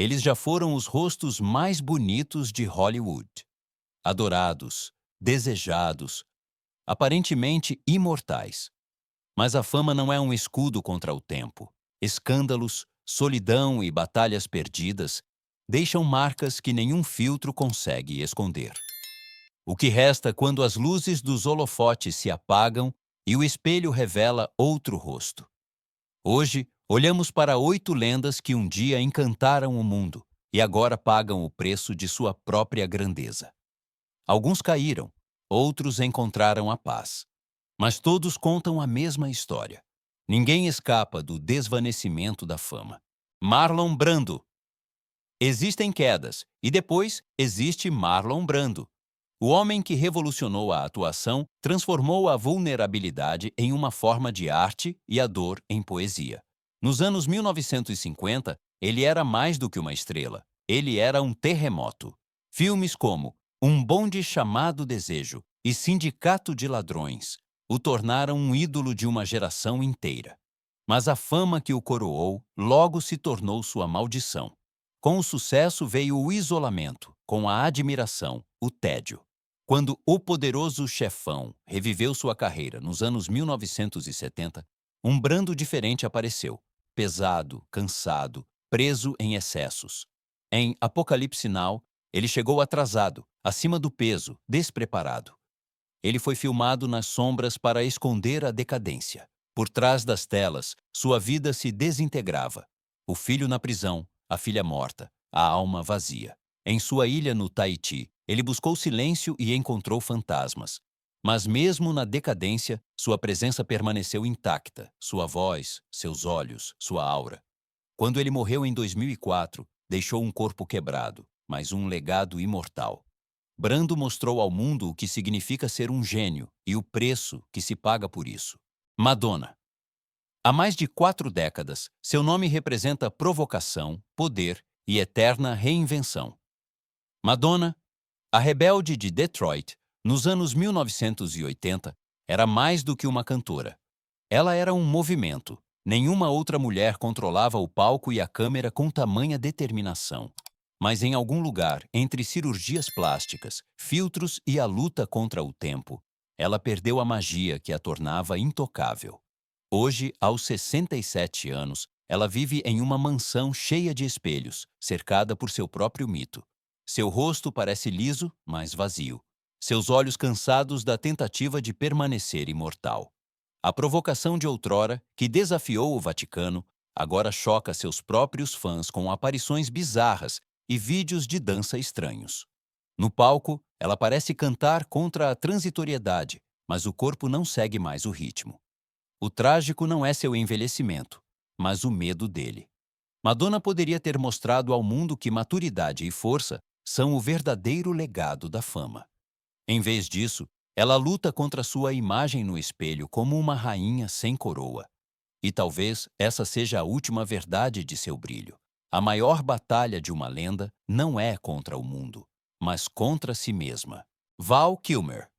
Eles já foram os rostos mais bonitos de Hollywood. Adorados, desejados, aparentemente imortais. Mas a fama não é um escudo contra o tempo. Escândalos, solidão e batalhas perdidas deixam marcas que nenhum filtro consegue esconder. O que resta quando as luzes dos holofotes se apagam e o espelho revela outro rosto? Hoje, olhamos para 8 lendas que um dia encantaram o mundo e agora pagam o preço de sua própria grandeza. Alguns caíram, outros encontraram a paz. Mas todos contam a mesma história. Ninguém escapa do desvanecimento da fama. Marlon Brando. Existem quedas, e depois existe Marlon Brando. O homem que revolucionou a atuação transformou a vulnerabilidade em uma forma de arte e a dor em poesia. Nos anos 1950, ele era mais do que uma estrela. Ele era um terremoto. Filmes como Um Bonde Chamado Desejo e Sindicato de Ladrões o tornaram um ídolo de uma geração inteira. Mas a fama que o coroou logo se tornou sua maldição. Com o sucesso veio o isolamento, com a admiração, o tédio. Quando O Poderoso Chefão reviveu sua carreira nos anos 1970, um Brando diferente apareceu, pesado, cansado, preso em excessos. Em Apocalipse Now, ele chegou atrasado, acima do peso, despreparado. Ele foi filmado nas sombras para esconder a decadência. Por trás das telas, sua vida se desintegrava. O filho na prisão, a filha morta, a alma vazia. Em sua ilha no Tahiti, ele buscou silêncio e encontrou fantasmas. Mas mesmo na decadência, sua presença permaneceu intacta, sua voz, seus olhos, sua aura. Quando ele morreu em 2004, deixou um corpo quebrado, mas um legado imortal. Brando mostrou ao mundo o que significa ser um gênio e o preço que se paga por isso. Madonna. Há mais de 4 décadas, seu nome representa provocação, poder e eterna reinvenção. Madonna, a rebelde de Detroit, nos anos 1980, era mais do que uma cantora. Ela era um movimento. Nenhuma outra mulher controlava o palco e a câmera com tamanha determinação. Mas em algum lugar, entre cirurgias plásticas, filtros e a luta contra o tempo, ela perdeu a magia que a tornava intocável. Hoje, aos 67 anos, ela vive em uma mansão cheia de espelhos, cercada por seu próprio mito. Seu rosto parece liso, mas vazio. Seus olhos cansados da tentativa de permanecer imortal. A provocação de outrora, que desafiou o Vaticano, agora choca seus próprios fãs com aparições bizarras e vídeos de dança estranhos. No palco, ela parece cantar contra a transitoriedade, mas o corpo não segue mais o ritmo. O trágico não é seu envelhecimento, mas o medo dele. Madonna poderia ter mostrado ao mundo que maturidade e força são o verdadeiro legado da fama. Em vez disso, ela luta contra sua imagem no espelho como uma rainha sem coroa. E talvez essa seja a última verdade de seu brilho. A maior batalha de uma lenda não é contra o mundo, mas contra si mesma. Val Kilmer.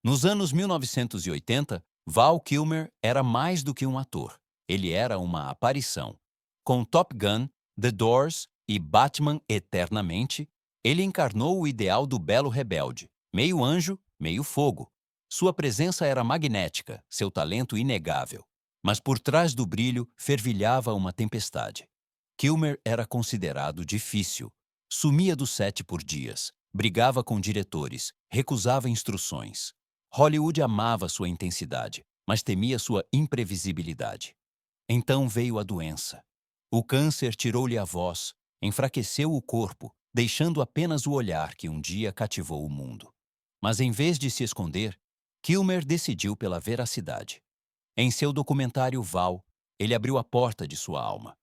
Nos anos 1980, Val Kilmer era mais do que um ator. Ele era uma aparição. Com Top Gun, The Doors e Batman Eternamente, ele encarnou o ideal do belo rebelde, meio anjo, meio fogo. Sua presença era magnética, seu talento inegável. Mas por trás do brilho fervilhava uma tempestade. Kilmer era considerado difícil. Sumia do set por dias, brigava com diretores, recusava instruções. Hollywood amava sua intensidade, mas temia sua imprevisibilidade. Então veio a doença. O câncer tirou-lhe a voz, enfraqueceu o corpo, deixando apenas o olhar que um dia cativou o mundo. Mas em vez de se esconder, Kilmer decidiu pela veracidade. Em seu documentário Val, ele abriu a porta de sua alma.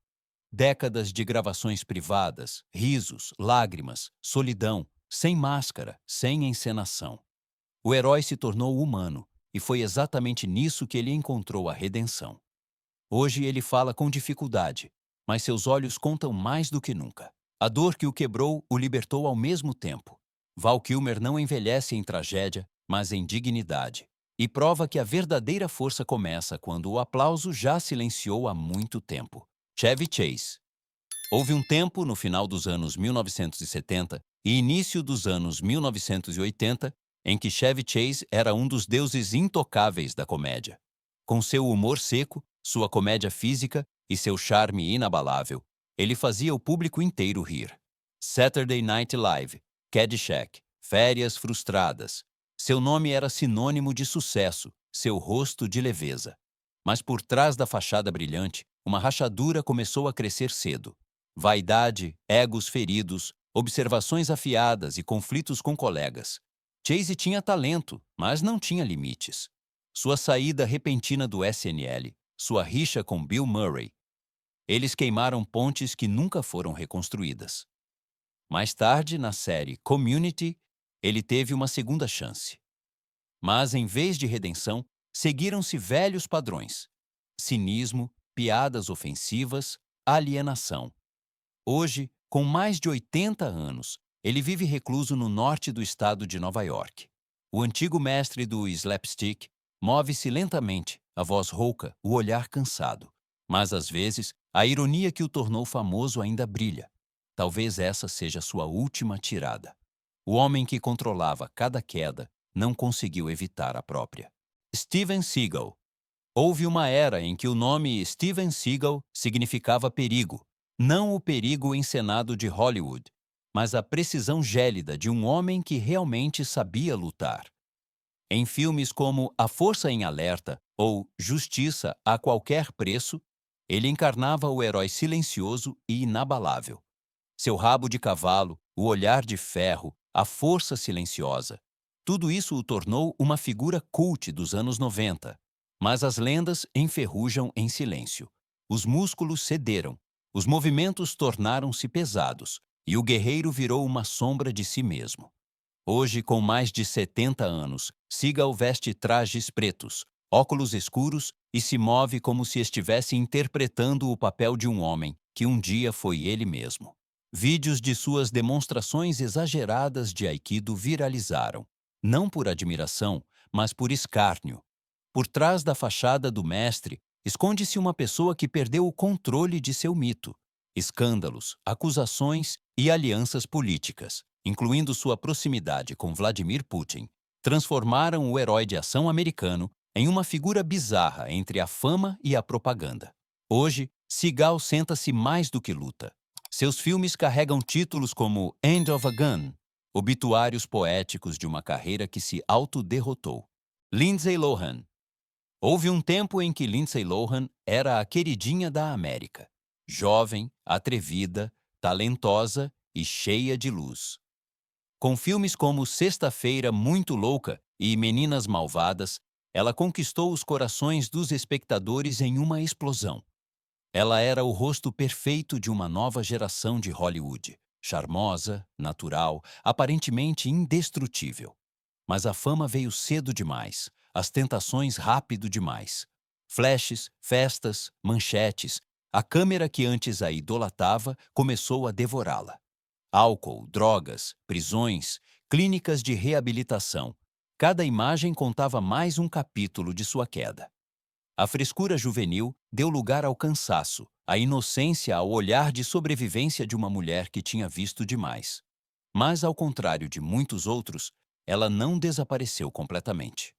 Décadas de gravações privadas, risos, lágrimas, solidão, sem máscara, sem encenação. O herói se tornou humano, e foi exatamente nisso que ele encontrou a redenção. Hoje ele fala com dificuldade, mas seus olhos contam mais do que nunca. A dor que o quebrou o libertou ao mesmo tempo. Val Kilmer não envelhece em tragédia, mas em dignidade. E prova que a verdadeira força começa quando o aplauso já silenciou há muito tempo. Chevy Chase. Houve um tempo, no final dos anos 1970 e início dos anos 1980, em que Chevy Chase era um dos deuses intocáveis da comédia. Com seu humor seco, sua comédia física e seu charme inabalável, ele fazia o público inteiro rir. Saturday Night Live, Caddyshack, Férias Frustradas. Seu nome era sinônimo de sucesso, seu rosto de leveza. Mas por trás da fachada brilhante, uma rachadura começou a crescer cedo. Vaidade, egos feridos, observações afiadas e conflitos com colegas. Chase tinha talento, mas não tinha limites. Sua saída repentina do SNL, sua rixa com Bill Murray. Eles queimaram pontes que nunca foram reconstruídas. Mais tarde, na série Community, ele teve uma segunda chance. Mas, em vez de redenção, seguiram-se velhos padrões: cinismo, piadas ofensivas, alienação. Hoje, com mais de 80 anos, ele vive recluso no norte do estado de Nova York. O antigo mestre do slapstick move-se lentamente, a voz rouca, o olhar cansado. Mas, às vezes, a ironia que o tornou famoso ainda brilha. Talvez essa seja sua última tirada. O homem que controlava cada queda não conseguiu evitar a própria. Steven Seagal. Houve uma era em que o nome Steven Seagal significava perigo. Não o perigo encenado de Hollywood, mas a precisão gélida de um homem que realmente sabia lutar. Em filmes como A Força em Alerta ou Justiça a Qualquer Preço, ele encarnava o herói silencioso e inabalável. Seu rabo de cavalo, o olhar de ferro, a força silenciosa. Tudo isso o tornou uma figura cult dos anos 90. Mas as lendas enferrujam em silêncio. Os músculos cederam, os movimentos tornaram-se pesados, e o guerreiro virou uma sombra de si mesmo. Hoje, com mais de 70 anos, Seagal veste trajes pretos, óculos escuros e se move como se estivesse interpretando o papel de um homem que um dia foi ele mesmo. Vídeos de suas demonstrações exageradas de Aikido viralizaram, não por admiração, mas por escárnio. Por trás da fachada do mestre, esconde-se uma pessoa que perdeu o controle de seu mito. Escândalos, acusações e alianças políticas, incluindo sua proximidade com Vladimir Putin, transformaram o herói de ação americano em uma figura bizarra entre a fama e a propaganda. Hoje, Seagal senta-se mais do que luta. Seus filmes carregam títulos como End of a Gun, obituários poéticos de uma carreira que se autoderrotou. Lindsay Lohan. Houve um tempo em que Lindsay Lohan era a queridinha da América. Jovem, atrevida, talentosa e cheia de luz. Com filmes como Sexta-feira Muito Louca e Meninas Malvadas, ela conquistou os corações dos espectadores em uma explosão. Ela era o rosto perfeito de uma nova geração de Hollywood. Charmosa, natural, aparentemente indestrutível. Mas a fama veio cedo demais, as tentações rápido demais. Flashes, festas, manchetes. A câmera que antes a idolatava começou a devorá-la. Álcool, drogas, prisões, clínicas de reabilitação. Cada imagem contava mais um capítulo de sua queda. A frescura juvenil deu lugar ao cansaço, à inocência ao olhar de sobrevivência de uma mulher que tinha visto demais. Mas, ao contrário de muitos outros, ela não desapareceu completamente.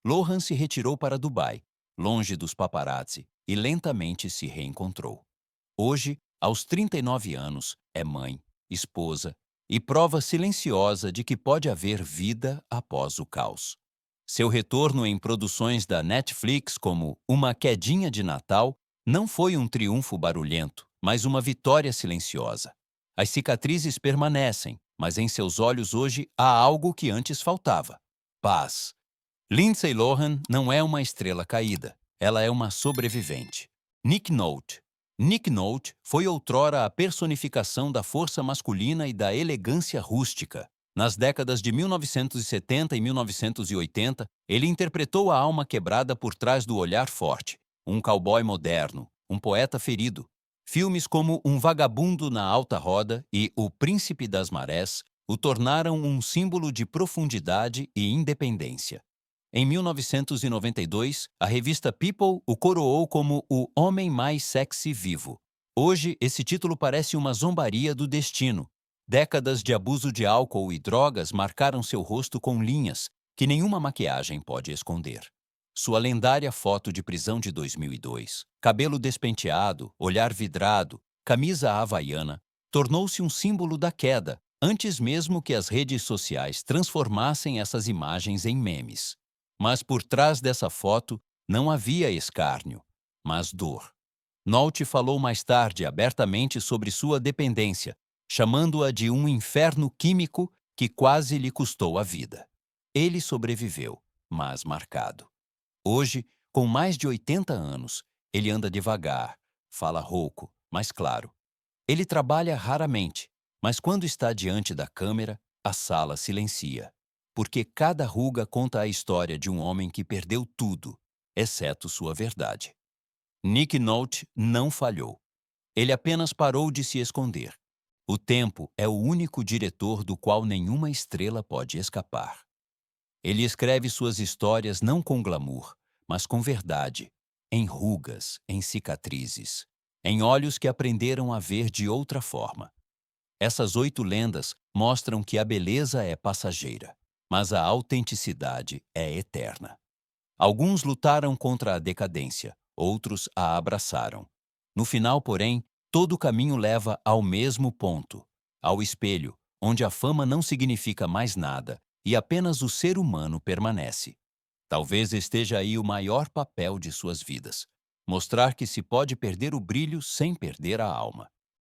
Lohan se retirou para Dubai, longe dos paparazzi, e lentamente se reencontrou. Hoje, aos 39 anos, é mãe, esposa e prova silenciosa de que pode haver vida após o caos. Seu retorno em produções da Netflix como Uma Quedinha de Natal não foi um triunfo barulhento, mas uma vitória silenciosa. As cicatrizes permanecem, mas em seus olhos hoje há algo que antes faltava: paz. Lindsay Lohan não é uma estrela caída, ela é uma sobrevivente. Nick Nolte. Nick Nolte foi outrora a personificação da força masculina e da elegância rústica. Nas décadas de 1970 e 1980, ele interpretou a alma quebrada por trás do olhar forte, um cowboy moderno, um poeta ferido. Filmes como Um Vagabundo na Alta Roda e O Príncipe das Marés o tornaram um símbolo de profundidade e independência. Em 1992, a revista People o coroou como o homem mais sexy vivo. Hoje, esse título parece uma zombaria do destino. Décadas de abuso de álcool e drogas marcaram seu rosto com linhas que nenhuma maquiagem pode esconder. Sua lendária foto de prisão de 2002, cabelo despenteado, olhar vidrado, camisa havaiana, tornou-se um símbolo da queda, antes mesmo que as redes sociais transformassem essas imagens em memes. Mas por trás dessa foto não havia escárnio, mas dor. Nolte falou mais tarde abertamente sobre sua dependência, chamando-a de um inferno químico que quase lhe custou a vida. Ele sobreviveu, mas marcado. Hoje, com mais de 80 anos, ele anda devagar, fala rouco, mas claro. Ele trabalha raramente, mas quando está diante da câmera, a sala silencia. Porque cada ruga conta a história de um homem que perdeu tudo, exceto sua verdade. Nick Nolte não falhou. Ele apenas parou de se esconder. O tempo é o único diretor do qual nenhuma estrela pode escapar. Ele escreve suas histórias não com glamour, mas com verdade, em rugas, em cicatrizes, em olhos que aprenderam a ver de outra forma. Essas 8 lendas mostram que a beleza é passageira, mas a autenticidade é eterna. Alguns lutaram contra a decadência, outros a abraçaram. No final, porém, todo o caminho leva ao mesmo ponto, ao espelho, onde a fama não significa mais nada e apenas o ser humano permanece. Talvez esteja aí o maior papel de suas vidas: mostrar que se pode perder o brilho sem perder a alma.